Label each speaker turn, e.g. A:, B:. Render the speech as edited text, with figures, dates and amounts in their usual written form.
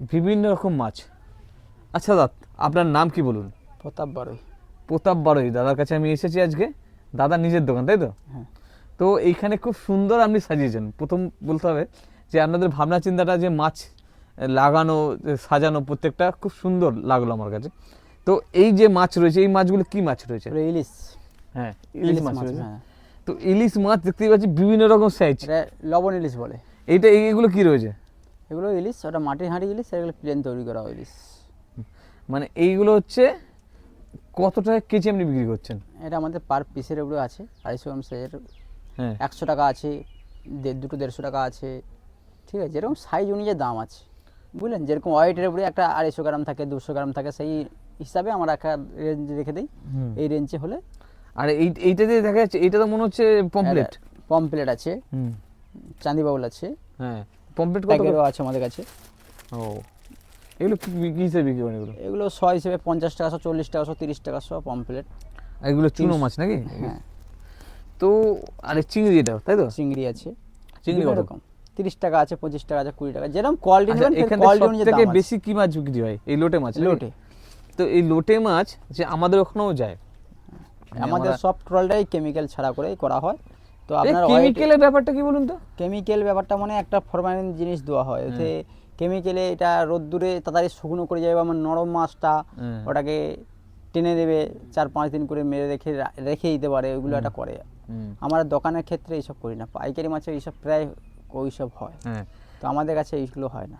A: বিভিন্ন রকম মাছ। আচ্ছা দাদা, আপনার নাম কি বলুন?
B: প্রতাপ বারোই।
A: প্রতাপ বারোই দাদার কাছে আমি এসেছি আজকে। দাদা নিজের দোকান, তাই তো?
B: হ্যাঁ।
A: তো এইখানে খুব সুন্দর আপনি সাজিয়েছেন। প্রথম বলতে হবে যে আপনাদের ভাবনা চিন্তাটা, যে মাছ লাগানো, সাজানো, প্রত্যেকটা খুব সুন্দর লাগলো আমার কাছে। তো এই যে মাছ রয়েছে, এই মাছগুলো কি মাছ রয়েছে?
B: এগুলো ইলিশ।
A: হ্যাঁ, ইলিশ মাছ
B: মাছ,
A: রয়েছে।
B: হ্যাঁ।
A: তো ইলিশ মাছ দেখতেই পাচ্ছি বিভিন্ন রকম সাইজ।
B: এটা লবণ ইলিশ বলে।
A: এগুলো কি রয়েছে?
B: এগুলো ইলিশ, ওটা মাটির হাঁড়ি ইলিশ, আর এগুলো প্লেন তৈরি করা ইলিশ।
A: মানে এইগুলো হচ্ছে কত টাকা কেজি আপনি বিক্রি করছেন?
B: এটা আমাদের পার পিসের উপরে আছে, 250 গ্রাম সাইজের
A: হ্যাঁ,
B: 100 টাকা আছে, দুটো 150 টাকা আছে। ঠিক আছে, যেরকম সাইজ অনুযায়ী দাম আছে, বুঝলেন? যেরকম ওয়েটের উপরে একটা 250 গ্রাম থাকে, 200 গ্রাম থাকে, সেই হিসাবে আমরা একটা রেঞ্জ রেখে দিই। এই রেঞ্জে হলে।
A: আর এইটা যে দেখা যাচ্ছে, এটা তো মনে হচ্ছে পমপ্লেট।
B: পমপ্লেট আছে,
A: হুম,
B: চাঁদি বাউল আছে,
A: হ্যাঁ। পমপ্লেট কত?
B: প্যাকেটও আছে আমাদের কাছে।
A: ও, এগুলো কি হিসেবে বিক্রি করেন এগুলো?
B: এগুলো 100 হিসেবে 50 টাকা, 40 টাকা, 30 টাকা পমপ্লেট।
A: আর এগুলো চুনো মাছ নাকি?
B: হ্যাঁ।
A: তো আরে চিংড়ি, এটা তাই তো?
B: চিংড়ি আছে,
A: চিংড়ি
B: বিভিন্ন
A: কত?
B: রকম। 30 টাকা আছে, 25 টাকা আছে, 20 টাকা, যেরকম কোয়ালিটি
A: আচ্ছা,
B: নেবেন
A: এখানে
B: কোয়ালিটি
A: সব
B: অনুযায়ী
A: থেকে
B: দাম আছে।
A: বেশি কি মাছ বিক্রি হয়? এই লোটে মাছ নাকি?
B: লোটে।
A: তো এই লোটে মাছ যে আমাদের ওখানেও যায়,
B: আমাদের সব টোটালটাই কেমিক্যাল ছাড়া করেই করা হয়। তো আপনার
A: কেমিক্যালের ব্যাপারটা কি বলুন তো?
B: কেমিক্যাল ব্যাপারটা মানে একটা ফরমালিন জিনিস দেওয়া হয় এতে। কেমিক্যালে এটা রোদ্দুরে তাড়াতাড়ি শুকনো করে যাবে, আমার নরম মাছটা ওটাকে টেনে দেবে, 4-5 দিন করে মেরে রেখে দিতে পারে, ওইগুলো একটা করে। আমার দোকানের ক্ষেত্রে এইসব করি না, পাইকারি মাছে এইসব প্রায় ওইসব হয়। তো আমাদের কাছে এইগুলো হয় না।